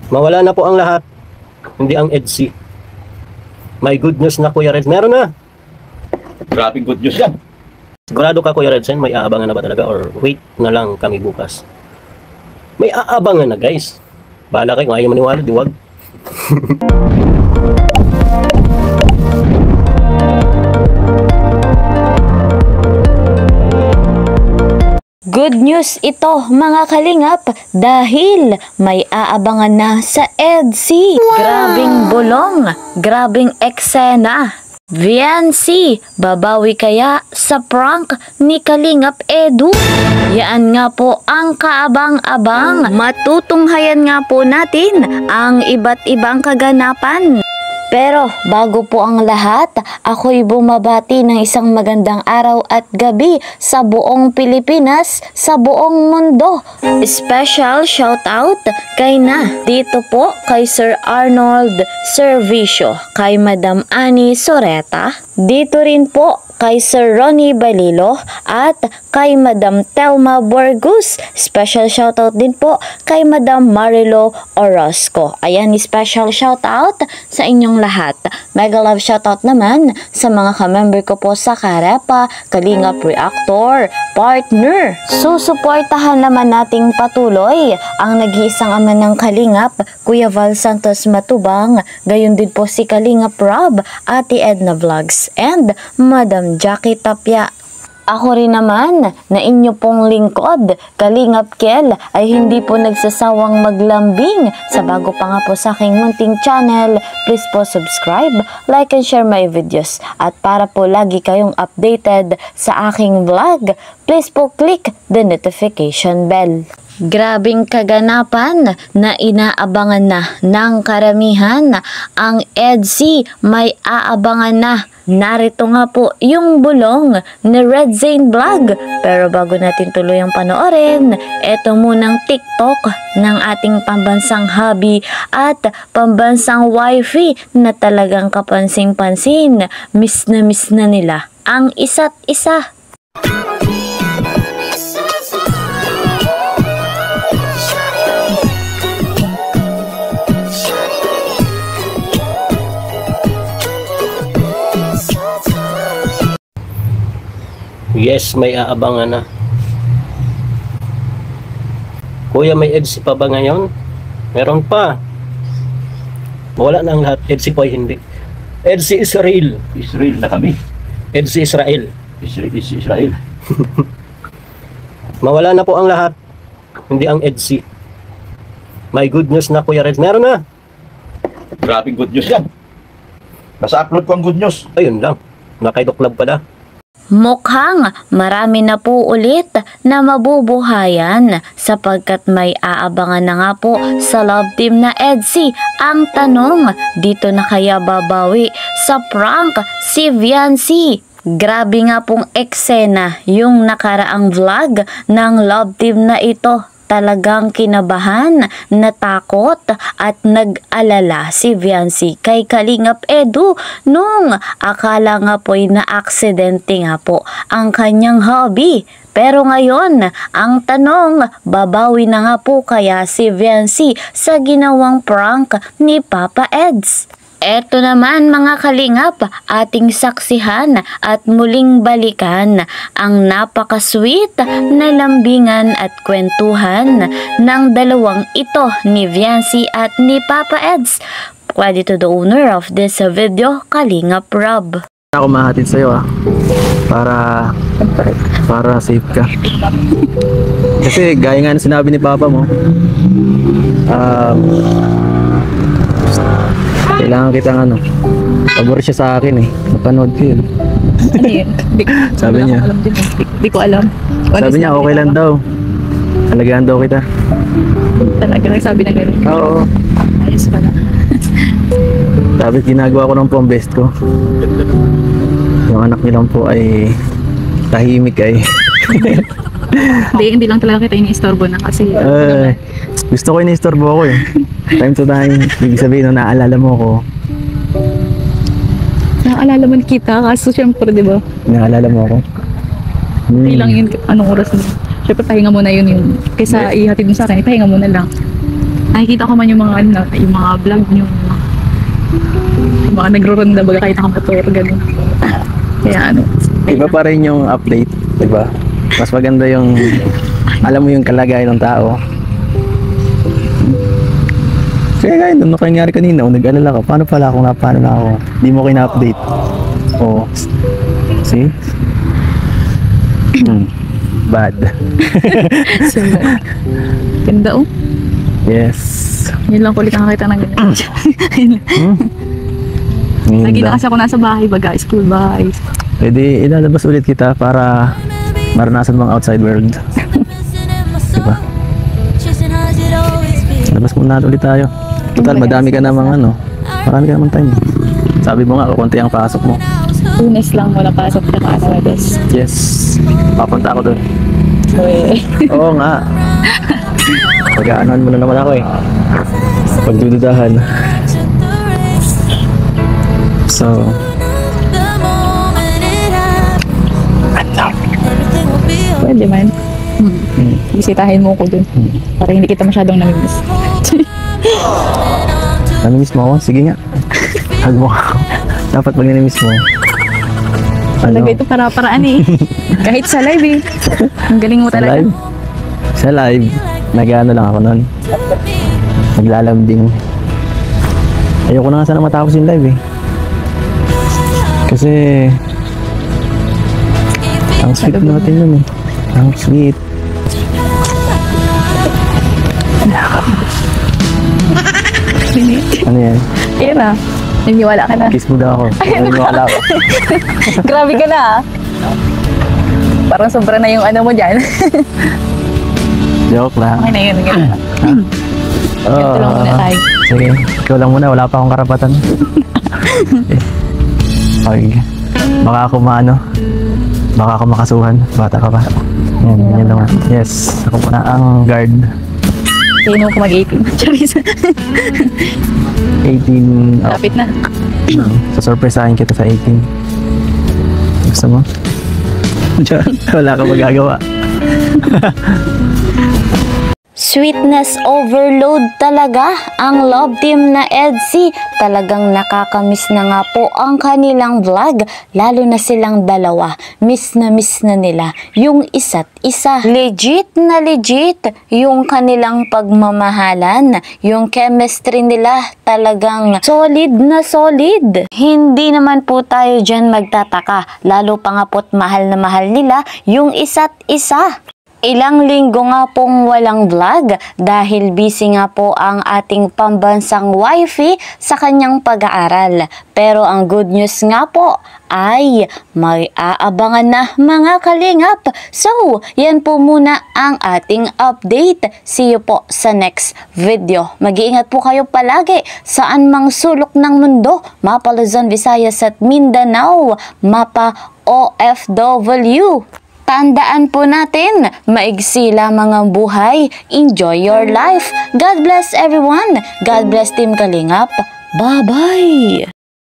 Mawala na po ang lahat, hindi ang EDSI. May good news na Kuya Red. Meron na. Grabe good news yan. Sigurado ka Kuya Redsen, may aabangan na ba talaga or wait na lang kami bukas? May aabangan na guys. Bahala kayo kung ayaw maniwala, diwag. Good news ito mga kalingap dahil may aabangan na sa EDSI. Wow! Grabing bulong, grabing eksena. VNC, babawi kaya sa prank ni Kalingap Edu? Yan nga po ang kaabang-abang. Matutunghayan nga po natin ang iba't ibang kaganapan. Pero bago po ang lahat, ako'y bumabati ng isang magandang araw at gabi sa buong Pilipinas, sa buong mundo. Special shoutout kay dito po kay Sir Arnold Servicio, kay Madam Annie Soreta, dito rin po kay Sir Ronnie Balilo at kay Madam Telma Borgus. Special shoutout din po kay Madam Marilo Orozco. Ayan, special shoutout sa inyong lahat. Mega love shoutout naman sa mga kamember ko po sa Karepa, Kalingap Reactor, Partner. Susuportahan naman nating patuloy ang nag-iisang ama ng Kalingap, Kuya Val Santos Matubang, gayon din po si Kalingap Rob, Ate Edna Vlogs, and Madam Jackie Tapia. Ako rin naman na inyo pong lingkod, Kalingap Kel, ay hindi po nagsasawang maglambing sa bago pa nga po sa aking munting channel. Please po subscribe, like and share my videos. At para po lagi kayong updated sa aking vlog, please po click the notification bell. Grabing kaganapan na inaabangan na ng karamihan. Ang EDSI may aabangan na. Narito nga po yung bulong ni Red Zane Vlog. Pero bago natin tuluyang panoorin, eto munang TikTok ng ating pambansang hobby at pambansang wifey na talagang kapansing-pansin. Miss na nila ang isa't isa. Yes, may aabangan na. Kuya, may EDSI pa ba ngayon? Meron pa. Wala na ang lahat. EDSI po ay hindi. EDSI Israel. Israel na kami. EDSI Israel. Israel. Mawala na po ang lahat, hindi ang EDSI. May good news na Kuya Red. Meron na. Grabe good news yan. Nasa upload ko ang good news. Ayun lang. Nakaidoklab pala. Mukhang marami na po ulit na mabubuhayan sapagkat may aabangan na nga po sa love team na EDSI. Ang tanong, dito na kaya babawi sa prank si VNC? Grabe nga pong eksena yung nakaraang vlog ng love team na ito. Talagang kinabahan, natakot at nag-alala si VNC kay Kalingap Edu nung akala nga po'y na-aksidente nga po ang kanyang hobby. Pero ngayon, ang tanong, babawi na nga po kaya si VNC sa ginawang prank ni Papa Eds? Eto naman mga kalingap, ating saksihan at muling balikan ang napaka-sweet na lambingan at kwentuhan ng dalawang ito ni VNC at ni Papa Eds. Credit to the owner of this video, Kalingap Rob. Ako mahatid sa'yo para safe ka. Kasi gaya nga na sinabi ni Papa mo, kailangan kitang pabor siya sa akin eh. Napanood ko yun. Ano yun? Sabi niya. Di ko alam. Sabi niya okay lang daw. Alagaan daw kita. Talaga nagsabi na gano'n. Oo. Ayos pala. Sabi ginagawa ko lang po ang best ko. Yung anak nilang po ay tahimik ay. Hindi lang talaga kita ini-istorbo na kasi. Gusto ko ini-istorbo ako eh. Time to time, ibig sabihin nung naalala mo ako. Naalala man kita, kaso syempre diba? Naalala mo ako. Hindi lang yun, anong oras mo. Syempre pahinga mo na yun yung, kaysa ihatid mo sa akin, ipahinga mo na lang. Nakikita ko man yung mga ano, yung mga vlog nyo. Yung mga nagro-ronda baga kahit nakamotor, gano'n. Kaya ano. Iba pa rin yung update, di ba? Mas maganda yung, alam mo yung kalagayan ng tao. Kaya gaya doon, nangyari kanina, nag-alala ka, paano pala ako, paano na ako? Di mo kina-update. Oo. See? Bad. Ganda oh. Yes. Yun lang kulit ang nakita ng ganyan. Lagi na kasi ako nasa bahay baga, school bahay. Pwede ilalabas ulit kita para maranasan mong outside world. Diba? Labas muna ulit tayo. Total, madami ka namang ano. Marami ka namang time. Sabi mo nga, konti ang pasok mo. Lunes lang wala pasok sa Canada. Yes. Papunta ako doon. Oo nga. Pag-aanan mo na naman ako eh. Pagdududahan. So, Pwede man. Bisitahin mo ko dun. Para hindi kita masyadong namimiss. namimiss mo ako? Sige nga. Hug mo ako. Dapat pag namimiss mo. Talaga ito para-paraan eh. Kahit sa live eh. Ang galing mo Sa talaga. live? Sa live, nag-ano lang ako nun. Naglalambing. Ayoko na nga sana matapos yung live eh. Kasi ang sweet natin nun eh. Ang sweet. Ano yan? Ira, naniwala ka na. Kiss mo daw ako. Naniniwala ako. Grabe ka na ah. Parang sobra na yung ano mo dyan. Joke lang. Okay na yun. Ganito lang muna tayo. Sige, ikaw lang muna. Wala pa akong karapatan. Okay. Baka ako maano. Baka ako makasuhan. Bata ka pa. Yan, yan naman. Yes, ako muna ang guard. Sino ko mag-18? Charis. 18. Lapit na. Sasurpresahin kita sa 18. Gusto mo? Wala ka magagawa. Sweetness overload talaga ang love team na EDSI. Talagang nakakamiss na nga po ang kanilang vlog, lalo na silang dalawa. Miss na nila yung isa't isa. Legit na legit yung kanilang pagmamahalan. Yung chemistry nila talagang solid na solid. Hindi naman po tayo dyan magtataka, lalo pa nga po't mahal na mahal nila yung isa't isa. Ilang linggo nga pong walang vlog dahil busy nga po ang ating pambansang wifey sa kanyang pag-aaral. Pero ang good news nga po ay may aabangan na mga kalingap. So, yan po muna ang ating update. See you po sa next video. Mag-iingat po kayo palagi saan mang sulok ng mundo. Mapa Luzon, Visayas at Mindanao. Mapa OFW. Tandaan po natin, maigsi lamang ang buhay. Enjoy your life. God bless everyone. God bless Team Kalingap. Bye-bye.